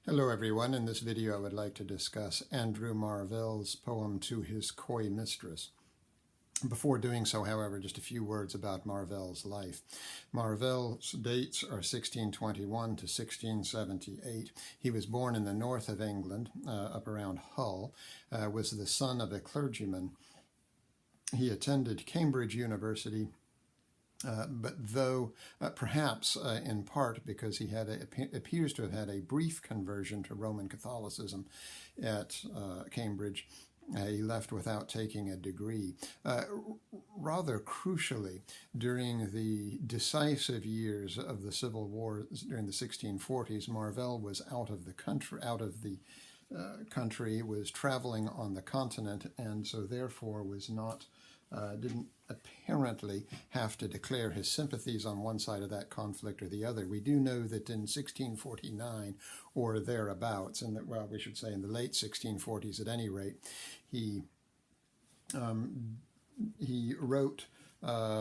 Hello everyone. In this video I would like to discuss Andrew Marvell's poem To His Coy Mistress. Before doing so, however, just a few words about Marvell's life. Marvell's dates are 1621 to 1678. He was born in the north of England, up around Hull, was the son of a clergyman. He attended Cambridge University, but though perhaps in part because he appears to have had a brief conversion to Roman Catholicism at Cambridge, he left without taking a degree. Rather crucially, during the decisive years of the Civil War during the 1640s, Marvell was out of the country, was traveling on the continent, and so therefore was not didn't apparently have to declare his sympathies on one side of that conflict or the other. We do know that in 1649 or thereabouts, and that, well, we should say in the late 1640s at any rate, he wrote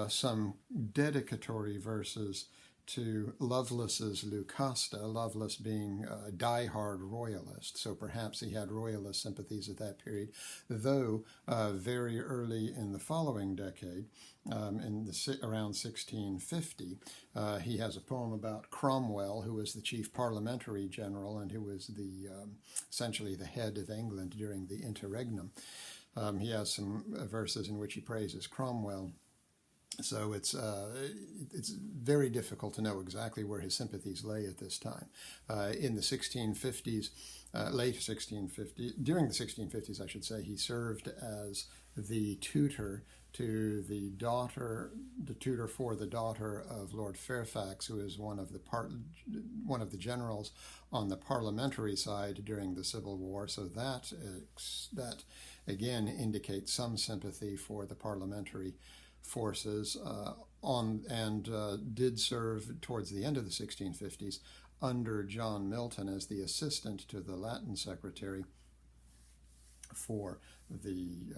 some dedicatory verses to Lovelace's Lucasta, Lovelace being a die-hard royalist, so perhaps he had royalist sympathies at that period, though very early in the following decade, around 1650, he has a poem about Cromwell, who was the chief parliamentary general and who was essentially the head of England during the interregnum. He has some verses in which he praises Cromwell. So it's very difficult to know exactly where his sympathies lay at this time. In the 1650s, late 1650s, during the 1650s, I should say, he served as the tutor to the tutor for the daughter of Lord Fairfax, who is one of the generals on the parliamentary side during the Civil War. So that again indicates some sympathy for the parliamentary forces did serve towards the end of the 1650s under John Milton as the assistant to the Latin secretary for the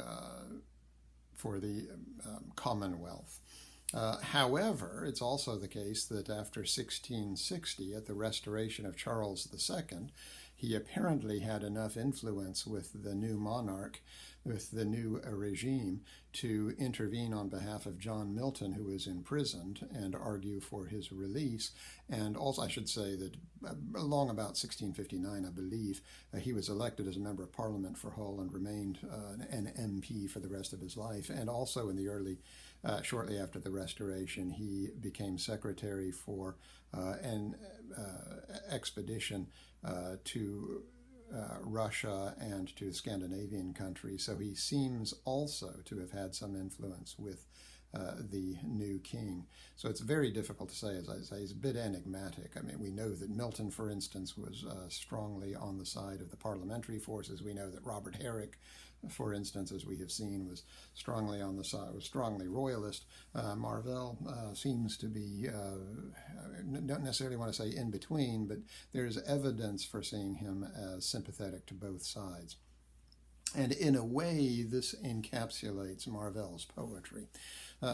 Commonwealth. However, it's also the case that after 1660, at the restoration of Charles II, he apparently had enough influence with the new monarch, with the new regime, to intervene on behalf of John Milton, who was imprisoned, and argue for his release. And also, I should say that along about 1659, I believe, he was elected as a member of Parliament for Hull and remained an MP for the rest of his life. And also in the shortly after the Restoration, he became secretary for an expedition to Russia and to Scandinavian countries. So he seems also to have had some influence with the new king. So it's very difficult to say, as I say. He's a bit enigmatic. I mean, we know that Milton, for instance, was strongly on the side of the parliamentary forces. We know that Robert Herrick, for instance, as we have seen, was strongly on the side, was strongly royalist. Marvell seems to be, don't necessarily want to say in between, but there's evidence for seeing him as sympathetic to both sides. And in a way, this encapsulates Marvell's poetry.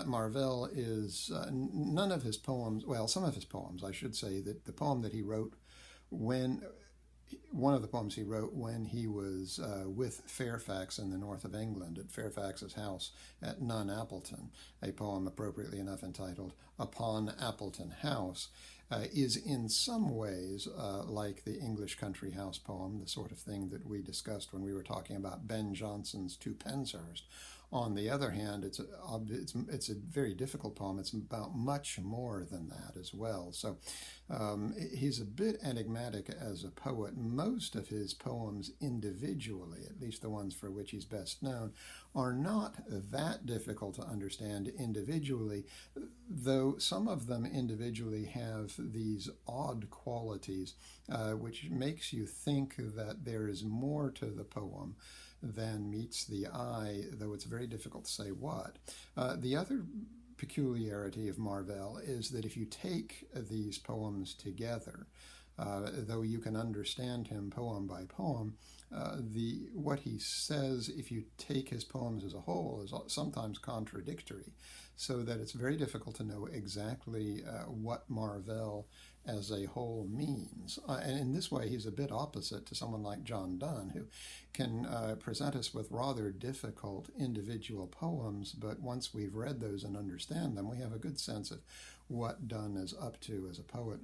Marvell is, none of his poems, well, some of his poems, I should say, that the poem that he wrote one of the poems he wrote when he was with Fairfax in the north of England, at Fairfax's house at Nunn Appleton, a poem appropriately enough entitled Upon Appleton House, is in some ways like the English country house poem, the sort of thing that we discussed when we were talking about Ben Jonson's To Penshurst. On the other hand, it's a very difficult poem. It's about much more than that as well. So he's a bit enigmatic as a poet. Most of his poems individually, at least the ones for which he's best known, are not that difficult to understand individually, though some of them individually have these odd qualities which makes you think that there is more to the poem than meets the eye, though it's very difficult to say what. The other peculiarity of Marvell is that if you take these poems together, though you can understand him poem by poem, what he says, if you take his poems as a whole, is sometimes contradictory, so that it's very difficult to know exactly what Marvell as a whole means. And in this way, he's a bit opposite to someone like John Donne, who can present us with rather difficult individual poems, but once we've read those and understand them, we have a good sense of what Donne is up to as a poet.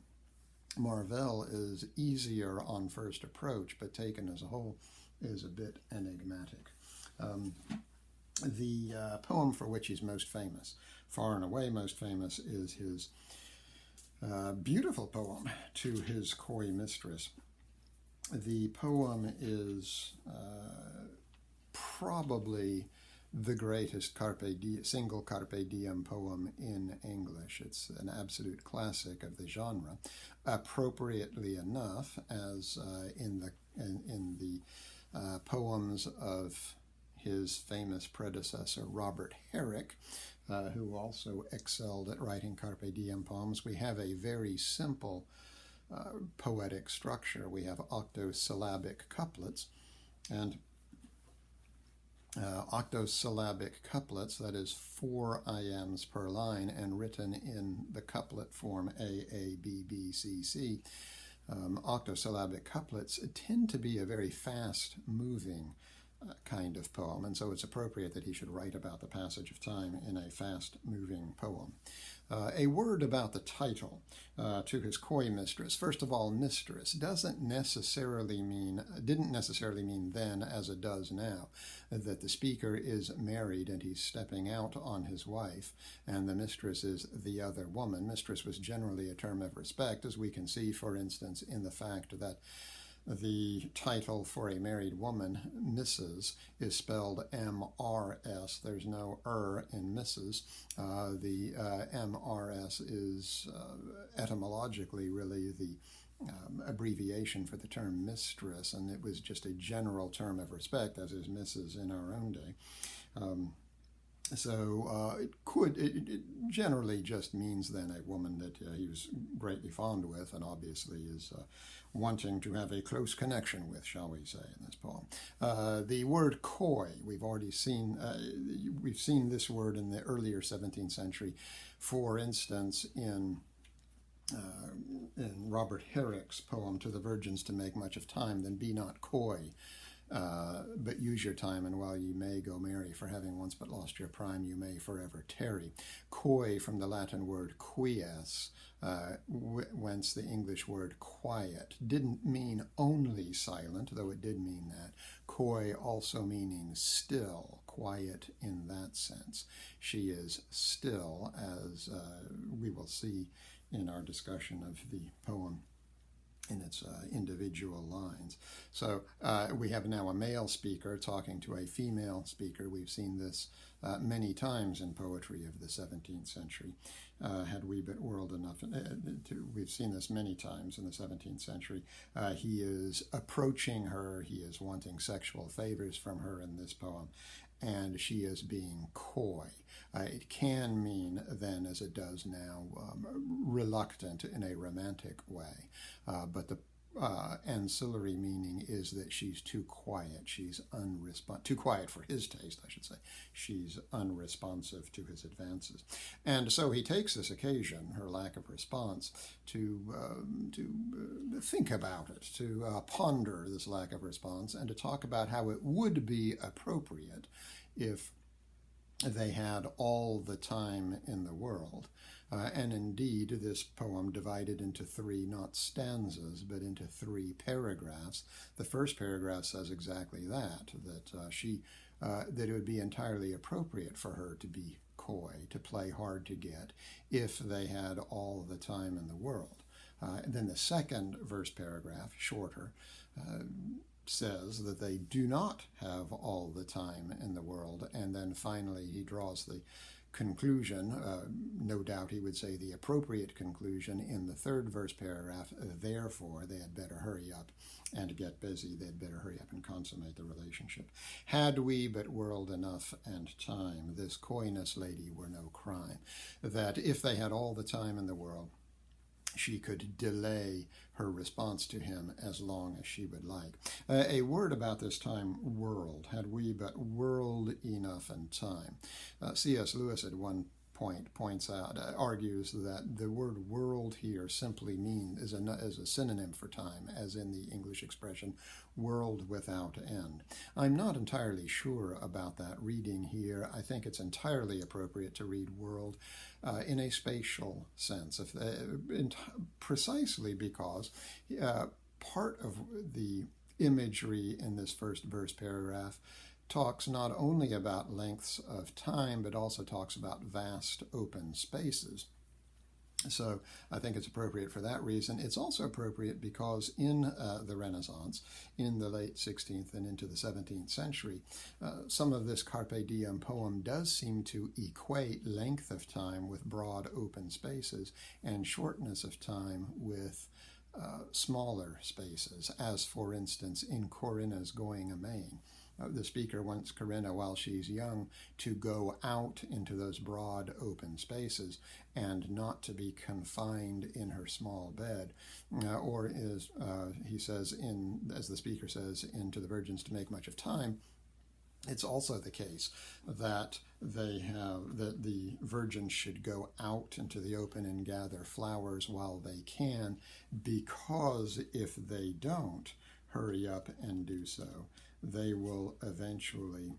Marvell is easier on first approach, but taken as a whole is a bit enigmatic. The poem for which he's most famous, far and away most famous, is his beautiful poem to his coy mistress. The poem is probably the greatest single carpe diem poem in English. It's an absolute classic of the genre. Appropriately enough, as in the poems of his famous predecessor, Robert Herrick, who also excelled at writing carpe diem poems, we have a very simple poetic structure. We have octosyllabic couplets, and octosyllabic couplets, that is 4 iams per line, and written in the couplet form A, B, B, C, C. Octosyllabic couplets tend to be a very fast-moving kind of poem, and so it's appropriate that he should write about the passage of time in a fast-moving poem. A word about the title, to his coy mistress. First of all, mistress didn't necessarily mean then, as it does now, that the speaker is married and he's stepping out on his wife, and the mistress is the other woman. Mistress was generally a term of respect, as we can see, for instance, in the fact that the title for a married woman, Mrs., is spelled M-R-S. There's no in Mrs. The M-R-S is etymologically really the abbreviation for the term mistress, and it was just a general term of respect, as is Mrs. in our own day. It generally just means then a woman that he was greatly fond with, and obviously is wanting to have a close connection with, shall we say, in this poem. The word coy, we've seen this word in the earlier 17th century, for instance, in Robert Herrick's poem To the Virgins to Make Much of Time, then be not coy, but use your time, and while ye may go marry, for having once but lost your prime, you may forever tarry. Coy, from the Latin word quies, whence the English word quiet, didn't mean only silent, though it did mean that. Coy also meaning still, quiet in that sense. She is still, as we will see in our discussion of the poem in its individual lines. So we have now a male speaker talking to a female speaker. We've seen this many times in poetry of the 17th century. Had we but whirled enough, we've seen this many times in the 17th century. He is approaching her, he is wanting sexual favors from her in this poem, and she is being coy. It can mean then, as it does now, reluctant in a romantic way, but the ancillary meaning is that she's too quiet. She's too quiet for his taste, I should say. She's unresponsive to his advances. And so he takes this occasion, her lack of response, to think about it, to ponder this lack of response, and to talk about how it would be appropriate if they had all the time in the world. And indeed, this poem divided into 3, not stanzas, but into 3 paragraphs. The first paragraph says exactly that it would be entirely appropriate for her to be coy, to play hard to get, if they had all the time in the world. Then the second verse paragraph, shorter, says that they do not have all the time in the world, and then finally he draws the conclusion, no doubt he would say the appropriate conclusion, in the third verse paragraph. Therefore they had better hurry up and get busy. They'd better hurry up and consummate the relationship. Had we but whirled enough and time, this coyness, lady, were no crime. That if they had all the time in the world, she could delay her response to him as long as she would like. A word about this time, whirled. Had we but whirled enough in time. C.S. Lewis at one points out, argues that the word world here simply means is a synonym for time, as in the English expression world without end. I'm not entirely sure about that reading here. I think it's entirely appropriate to read world in a spatial sense, precisely because part of the imagery in this first verse paragraph talks not only about lengths of time, but also talks about vast open spaces. So I think it's appropriate for that reason. It's also appropriate because in the Renaissance, in the late 16th and into the 17th century, some of this carpe diem poem does seem to equate length of time with broad open spaces and shortness of time with smaller spaces, as for instance in Corinna's Going Amain. The speaker wants Corinna, while she's young, to go out into those broad open spaces and not to be confined in her small bed, or is, he says, as the speaker says, into the virgins to make much of time. It's also the case that that the virgins should go out into the open and gather flowers while they can, because if they don't hurry up and do so, they will eventually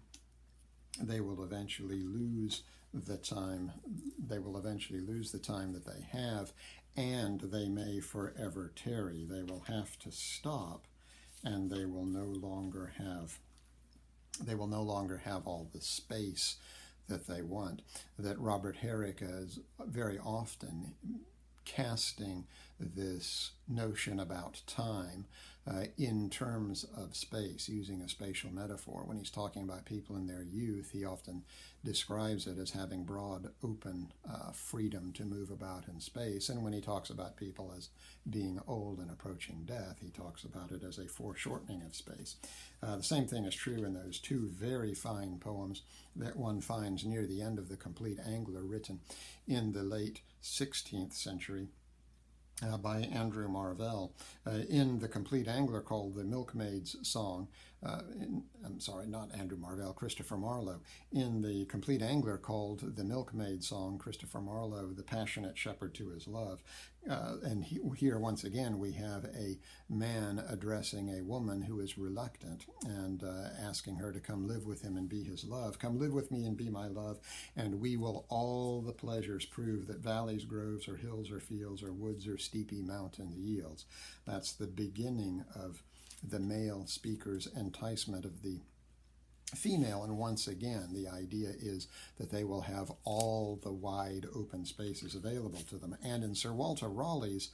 lose the time. They will eventually lose the time that they have, and they may forever tarry. They will have to stop, and they will no longer have all the space that they want. That Robert Herrick is very often casting this notion about time in terms of space, using a spatial metaphor. When he's talking about people in their youth, he often describes it as having broad, open freedom to move about in space. And when he talks about people as being old and approaching death, he talks about it as a foreshortening of space. The same thing is true in those two very fine poems that one finds near the end of the Complete Angler, written in the late 16th century. By Andrew Marvell. In the Complete Angler, called The Milkmaid's Song, not Andrew Marvell, Christopher Marlowe. In the Complete Angler, called The Milkmaid's Song, Christopher Marlowe, the passionate shepherd to his love. And here, once again, we have a man addressing a woman who is reluctant and asking her to come live with him and be his love. Come live with me and be my love, and we will all the pleasures prove that valleys, groves, or hills, or fields, or woods, or steepy mountains yields. That's the beginning of the male speaker's enticement of the female, and once again the idea is that they will have all the wide open spaces available to them. And in Sir Walter Raleigh's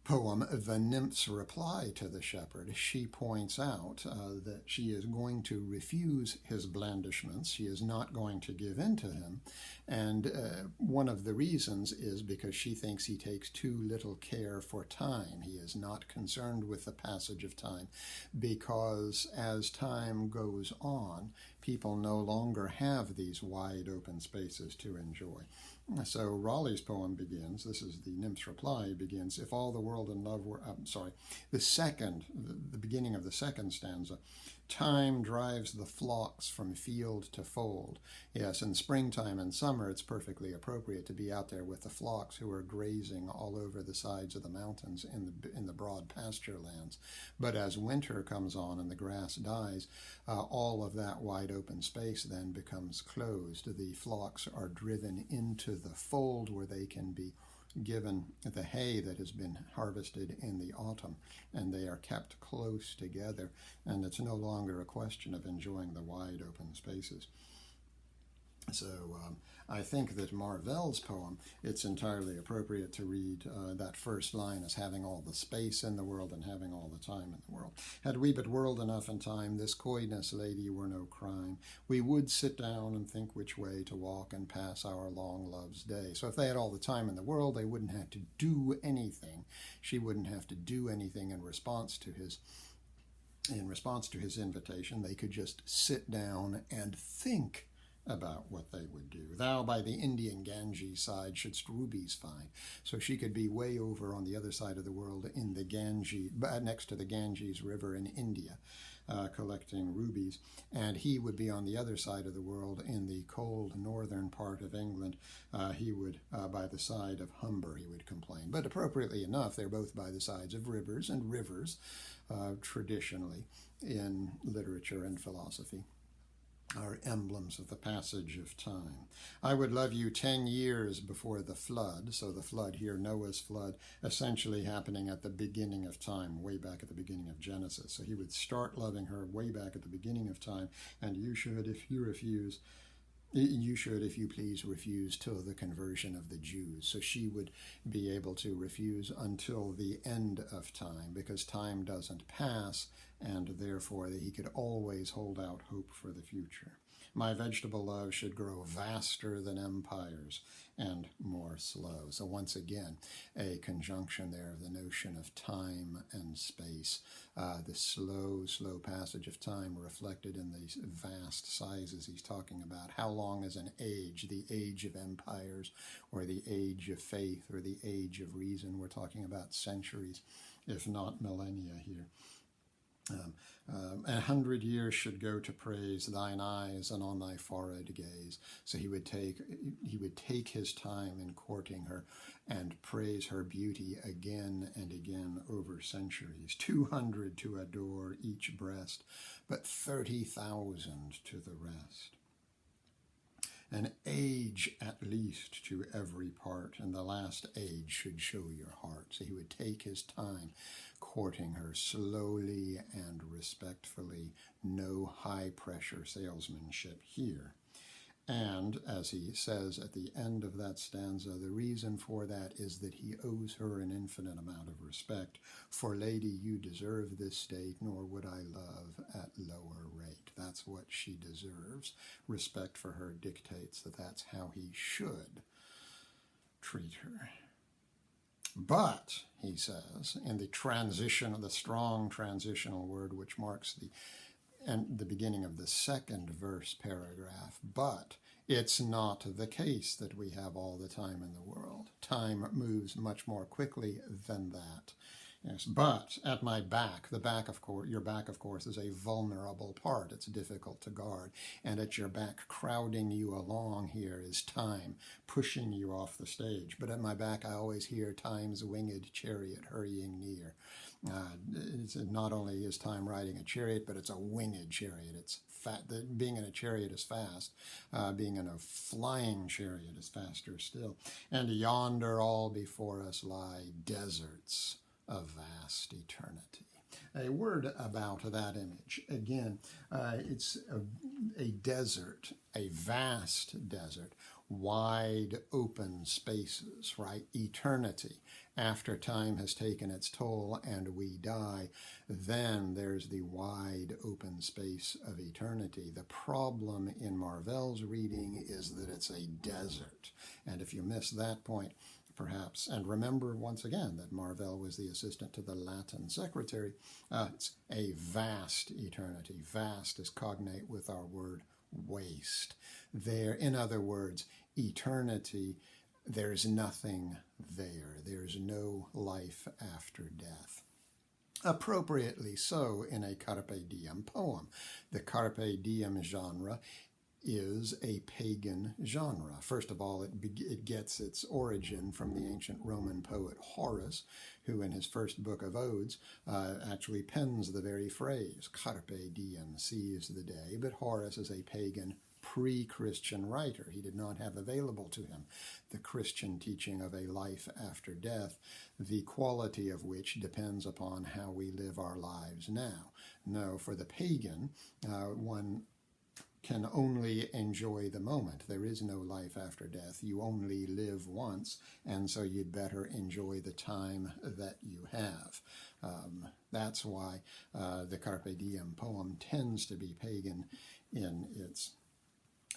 poem, The Nymph's Reply to the Shepherd, she points out that she is going to refuse his blandishments. She is not going to give in to him. And one of the reasons is because she thinks he takes too little care for time. He is not concerned with the passage of time, because as time goes on, people no longer have these wide open spaces to enjoy. So Raleigh's poem begins, this is the Nymph's Reply, begins, if all the world in love were, the beginning of the second stanza, time drives the flocks from field to fold. Yes, in springtime and summer, it's perfectly appropriate to be out there with the flocks who are grazing all over the sides of the mountains in the broad pasture lands. But as winter comes on and the grass dies, all of that wide open space then becomes closed. The flocks are driven into the fold where they can be given the hay that has been harvested in the autumn, and they are kept close together, and it's no longer a question of enjoying the wide open spaces. So I think that Marvell's poem, it's entirely appropriate to read that first line as having all the space in the world and having all the time in the world. Had we but world enough and time, this coyness, lady, were no crime. We would sit down and think which way to walk and pass our long love's day. So if they had all the time in the world, they wouldn't have to do anything. She wouldn't have to do anything in response to his invitation. They could just sit down and think about what they would do. Thou by the Indian Ganges side shouldst rubies find. So she could be way over on the other side of the world in the Ganges, next to the Ganges River in India. collecting rubies, and he would be on the other side of the world in the cold northern part of England. He would, by the side of Humber, he would complain. But appropriately enough, they're both by the sides of rivers, and rivers, traditionally, in literature and philosophy, are emblems of the passage of time. I would love you 10 years before the flood. So the flood here, Noah's flood, essentially happening at the beginning of time, way back at the beginning of Genesis. So he would start loving her way back at the beginning of time, and you should, if you refuse, if you please, refuse till the conversion of the Jews. So she would be able to refuse until the end of time, because time doesn't pass, and therefore he could always hold out hope for the future. My vegetable love should grow vaster than empires and more slow. So once again, a conjunction there of the notion of time and space. The slow passage of time reflected in these vast sizes he's talking about. How long is an age? The age of empires, or the age of faith, or the age of reason? We're talking about centuries, if not millennia here. 100 years should go to praise thine eyes, and on thy forehead gaze. So he would take his time in courting her and praise her beauty again and again over centuries. 200 to adore each breast, but 30,000 to the rest. An age at least to every part, and the last age should show your heart. So he would take his time courting her slowly and respectfully. No high-pressure salesmanship here. And, as he says at the end of that stanza, the reason for that is that he owes her an infinite amount of respect. For, lady, you deserve this state, nor would I love at lower rate. That's what she deserves. Respect for her dictates that that's how he should treat her. But, he says, in the strong transitional word which marks the beginning of the second verse paragraph, but it's not the case that we have all the time in the world. Time moves much more quickly than that. Yes, but at my back, your back, of course, is a vulnerable part. It's difficult to guard. And at your back, crowding you along here is time, pushing you off the stage. But at my back, I always hear time's winged chariot hurrying near. It's not only is time riding a chariot, but it's a winged chariot. It's being in a chariot is fast. Being in a flying chariot is faster still. And yonder all before us lie deserts of vast eternity. A word about that image. Again, it's a desert, a vast desert, wide open spaces, right? Eternity. After time has taken its toll and we die, then there's the wide open space of eternity. The problem in Marvell's reading is that it's a desert. And if you miss that point, perhaps, and remember once again that Marvell was the assistant to the Latin secretary, it's a vast eternity. Vast is cognate with our word waste. There, in other words, eternity, there's nothing there. There's no life after death. Appropriately so in a carpe diem poem. The carpe diem genre is a pagan genre. First of all, it gets its origin from the ancient Roman poet Horace, who in his first book of odes actually pens the very phrase, carpe diem, seize the day. But Horace is a pagan pre-Christian writer. He did not have available to him the Christian teaching of a life after death, the quality of which depends upon how we live our lives now. No, for the pagan, one can only enjoy the moment. There is no life after death. You only live once, and so you'd better enjoy the time that you have. That's why the Carpe Diem poem tends to be pagan in its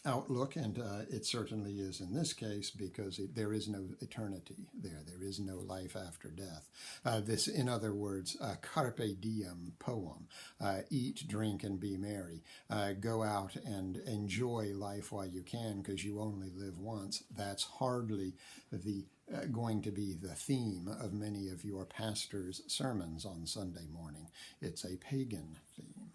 outlook, and it certainly is in this case, because there is no eternity there. There is no life after death. This, in other words, carpe diem poem. Eat, drink, and be merry. Go out and enjoy life while you can, because you only live once. That's hardly going to be the theme of many of your pastor's sermons on Sunday morning. It's a pagan theme.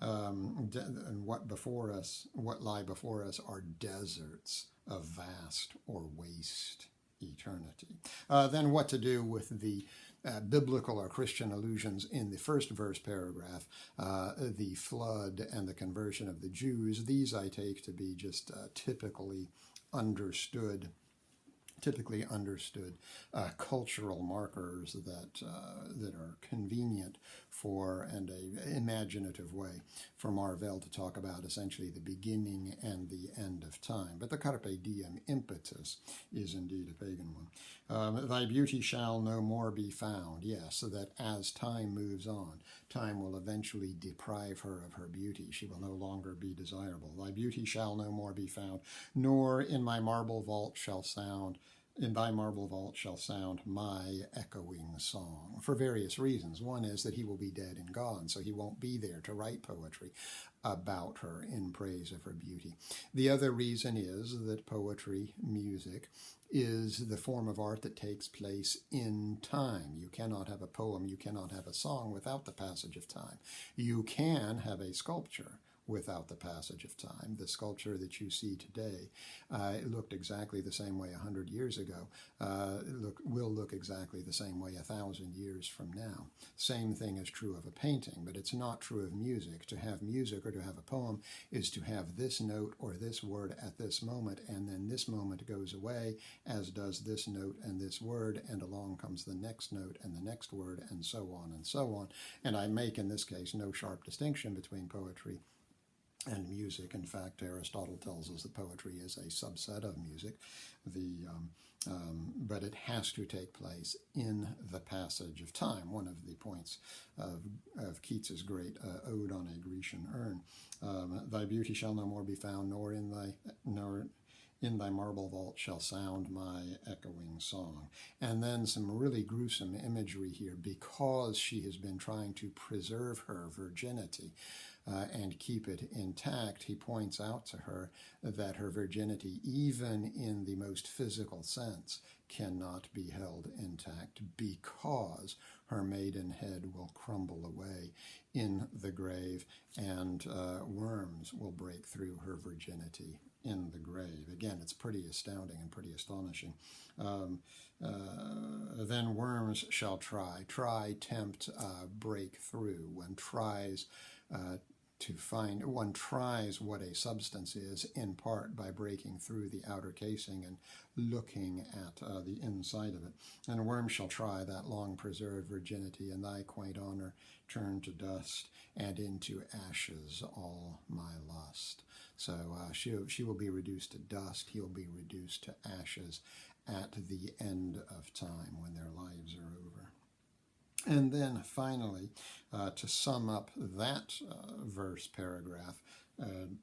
And what lie before us are deserts of vast or waste eternity. Then what to do with the biblical or Christian allusions in the first verse paragraph, the flood and the conversion of the Jews. These I take to be just typically understood cultural markers that are convenient for and a imaginative way for Marvell to talk about essentially the beginning and the end of time. But the carpe diem impetus is indeed a pagan one. Thy beauty shall no more be found. Yes, so that as time moves on, time will eventually deprive her of her beauty. She will no longer be desirable. Thy beauty shall no more be found, nor in my marble vault shall sound. In thy marble vault shall sound my echoing song, for various reasons. One is that he will be dead and gone, so he won't be there to write poetry about her in praise of her beauty. The other reason is that poetry, music, is the form of art that takes place in time. You cannot have a poem, you cannot have a song without the passage of time. You can have a sculpture without the passage of time. The sculpture that you see today it looked exactly the same way 100 years ago. Will look exactly the same way 1,000 years from now. Same thing is true of a painting, but it's not true of music. To have music or to have a poem is to have this note or this word at this moment, and then this moment goes away, as does this note and this word, and along comes the next note and the next word, and so on and so on. And I make, in this case, no sharp distinction between poetry and music. In fact, Aristotle tells us that poetry is a subset of music, but it has to take place in the passage of time. One of the points of Keats's great ode on a Grecian urn. Thy beauty shall no more be found, nor in thy marble vault shall sound my echoing song. And then some really gruesome imagery here, because she has been trying to preserve her virginity and keep it intact. He points out to her that her virginity, even in the most physical sense, cannot be held intact, because her maidenhead will crumble away in the grave, and worms will break through her virginity in the grave. Again, it's pretty astounding and pretty astonishing. Then worms shall try, tempt, break through. One tries what a substance is, in part by breaking through the outer casing and looking at the inside of it. And worms shall try that long-preserved virginity, and thy quaint honor turn to dust, and into ashes all my lust. So she will be reduced to dust, he will be reduced to ashes at the end of time, when their lives are over. And then finally, to sum up that verse paragraph,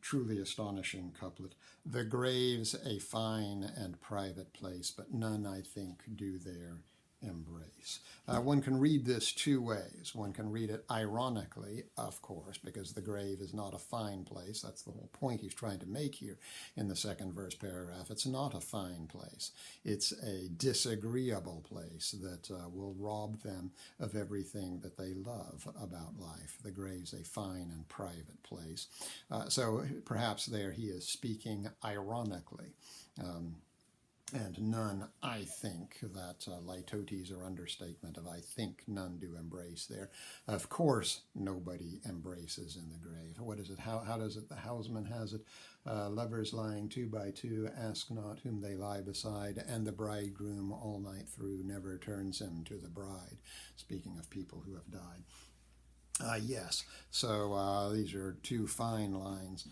truly astonishing couplet: the grave's a fine and private place, but none, I think, do there embrace. One can read this two ways. One can read it ironically, of course, because the grave is not a fine place. That's the whole point he's trying to make here in the second verse paragraph. It's not a fine place. It's a disagreeable place that will rob them of everything that they love about life. The grave's a fine and private place. So perhaps there he is speaking ironically. And none, I think, that litotes or understatement of I think none do embrace there. Of course, nobody embraces in the grave. What is it? How does it? The Houseman has it. Lovers lying two by two, ask not whom they lie beside, and the bridegroom all night through never turns him to the bride. Speaking of people who have died. Yes, so these are two fine lines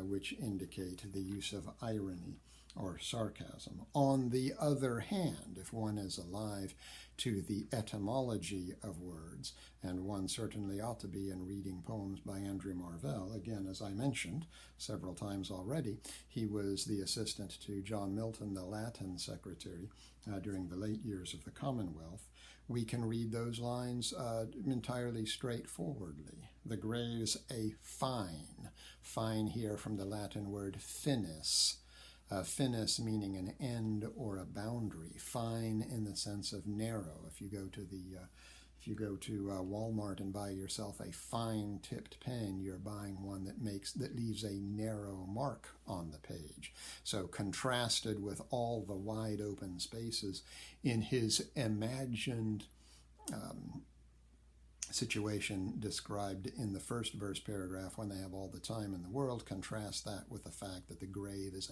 which indicate the use of irony or sarcasm. On the other hand, if one is alive to the etymology of words, and one certainly ought to be in reading poems by Andrew Marvell, again, as I mentioned several times already, he was the assistant to John Milton, the Latin secretary, during the late years of the Commonwealth. We can read those lines entirely straightforwardly. The grave's a fine here from the Latin word finis, finis meaning an end or a boundary, fine in the sense of narrow. If you go to If you go to Walmart and buy yourself a fine-tipped pen, you're buying one that leaves a narrow mark on the page. So contrasted with all the wide open spaces in his imagined situation described in the first verse paragraph, when they have all the time in the world, contrast that with the fact that the grave is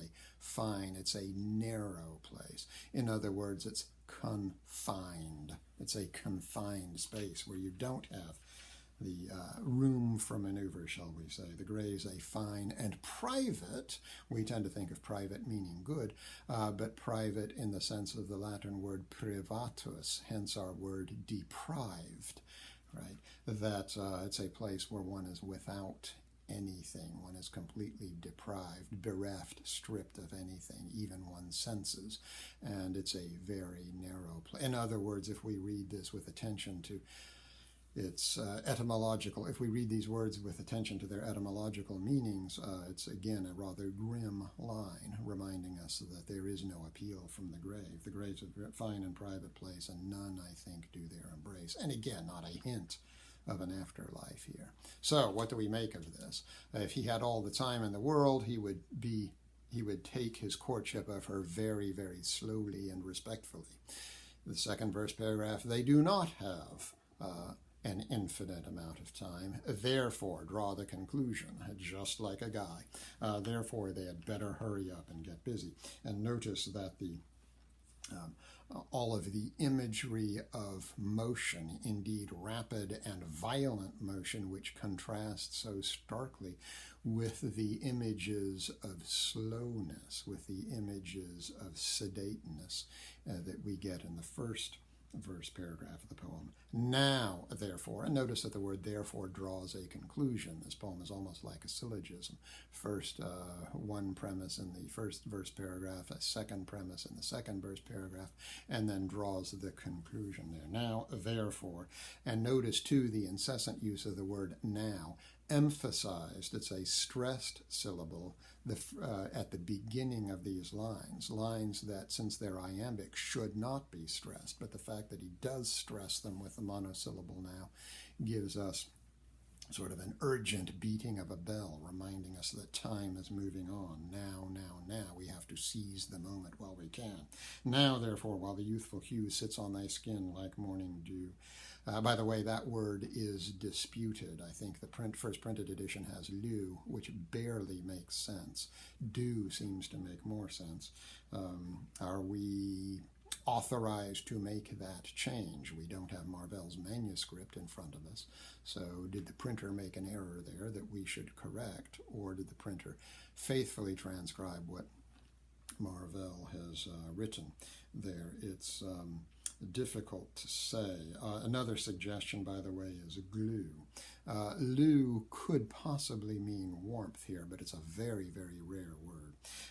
it's a narrow place. In other words, it's confined. It's a confined space where you don't have the room for maneuver, shall we say. The grave's a fine and private. We tend to think of private meaning good, but private in the sense of the Latin word privatus, hence our word deprived. Right, that it's a place where one is without anything. One is completely deprived, bereft, stripped of anything, even one's senses. And it's a very narrow place. In other words, if we read this with attention to its etymological, if we read these words with attention to their etymological meanings, it's again a rather grim line, reminding us that there is no appeal from the grave. The grave's a fine and private place, and none, I think, do their embrace. And again, not a hint of an afterlife here. So, what do we make of this? If he had all the time in the world, he would take his courtship of her very, very slowly and respectfully. The second verse paragraph, they do not have an infinite amount of time. Therefore, draw the conclusion, just like a guy. Therefore, they had better hurry up and get busy. And notice that all of the imagery of motion, indeed rapid and violent motion, which contrasts so starkly with the images of slowness, with the images of sedateness that we get in the first verse paragraph of the poem. Now, therefore, and notice that the word therefore draws a conclusion. This poem is almost like a syllogism. First, one premise in the first verse paragraph, a second premise in the second verse paragraph, and then draws the conclusion there. Now, therefore, and notice too the incessant use of the word now, emphasized. It's a stressed syllable at the beginning of these lines that, since they're iambic, should not be stressed. But the fact that he does stress them with the monosyllable now gives us sort of an urgent beating of a bell, reminding us that time is moving on. Now, we have to seize the moment while we can. Now, therefore, while the youthful hue sits on thy skin like morning dew. By the way, that word is disputed. I think the first printed edition has lieu, which barely makes sense. Dew seems to make more sense. Are we authorized to make that change? We don't have Marvell's manuscript in front of us. So did the printer make an error there that we should correct, or did the printer faithfully transcribe what Marvell has written there? It's difficult to say. Another suggestion, by the way, is glue. Lieu could possibly mean warmth here, but it's a very, very rare word.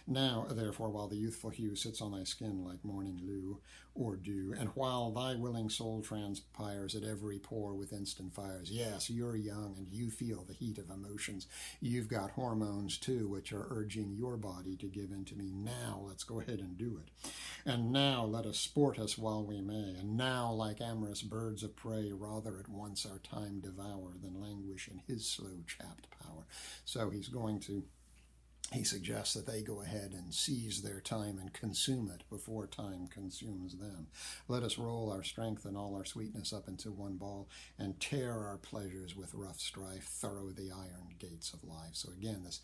Now, therefore, while the youthful hue sits on thy skin like morning dew or dew, and while thy willing soul transpires at every pore with instant fires. Yes, you're young and you feel the heat of emotions. You've got hormones too, which are urging your body to give in to me. Now, let's go ahead and do it. And now let us sport us while we may. And now, like amorous birds of prey, rather at once our time devour than languish in his slow chapped power. So he suggests that they go ahead and seize their time and consume it before time consumes them. Let us roll our strength and all our sweetness up into one ball and tear our pleasures with rough strife, thorough the iron gates of life. So again, this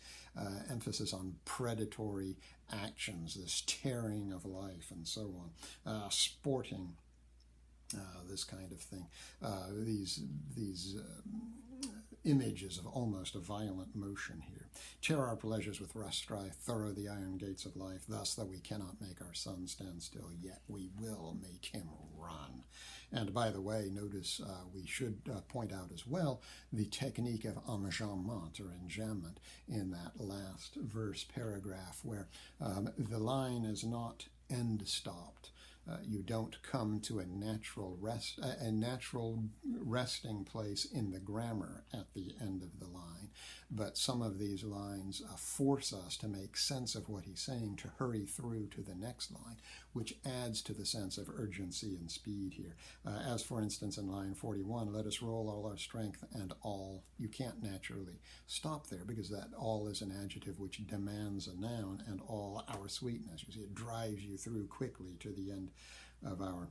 emphasis on predatory actions, this tearing of life and so on, sporting, this kind of thing, these images of almost a violent motion here. Tear our pleasures with rough strife, thorough the iron gates of life. Thus, though we cannot make our sun stand still, yet we will make him run. And by the way, notice we should point out as well the technique of enjambment or enjambment in that last verse paragraph, where the line is not end-stopped. You don't come to a natural resting place in the grammar at the end of the line, but some of these lines force us to make sense of what he's saying, to hurry through to the next line, which adds to the sense of urgency and speed here. As for instance in line 41, let us roll all our strength and all. You can't naturally stop there because that all is an adjective which demands a noun, and all our sweetness. You see, it drives you through quickly to the end of our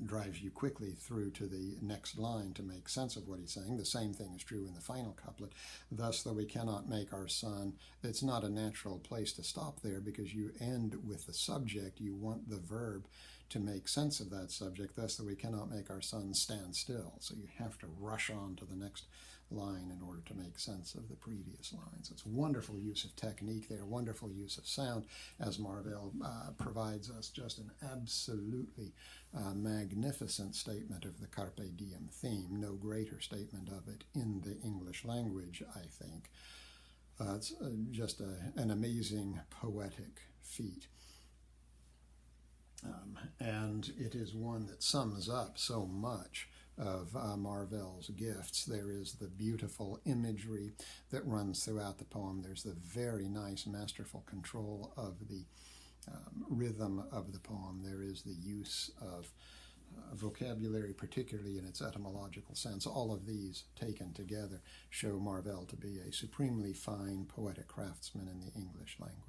drives you quickly through to the next line to make sense of what he's saying. The same thing is true in the final couplet. Thus, though we cannot make our son, it's not a natural place to stop there because you end with the subject. You want the verb to make sense of that subject. Thus, though we cannot make our son stand still. So you have to rush on to the next line in order to make sense of the previous lines. It's wonderful use of technique there, wonderful use of sound, as Marvell provides us just an absolutely magnificent statement of the carpe diem theme. No greater statement of it in the English language, I think. It's just an amazing poetic feat. And it is one that sums up so much of Marvell's gifts. There is the beautiful imagery that runs throughout the poem. There's the very nice, masterful control of the rhythm of the poem. There is the use of vocabulary, particularly in its etymological sense. All of these taken together show Marvell to be a supremely fine poetic craftsman in the English language.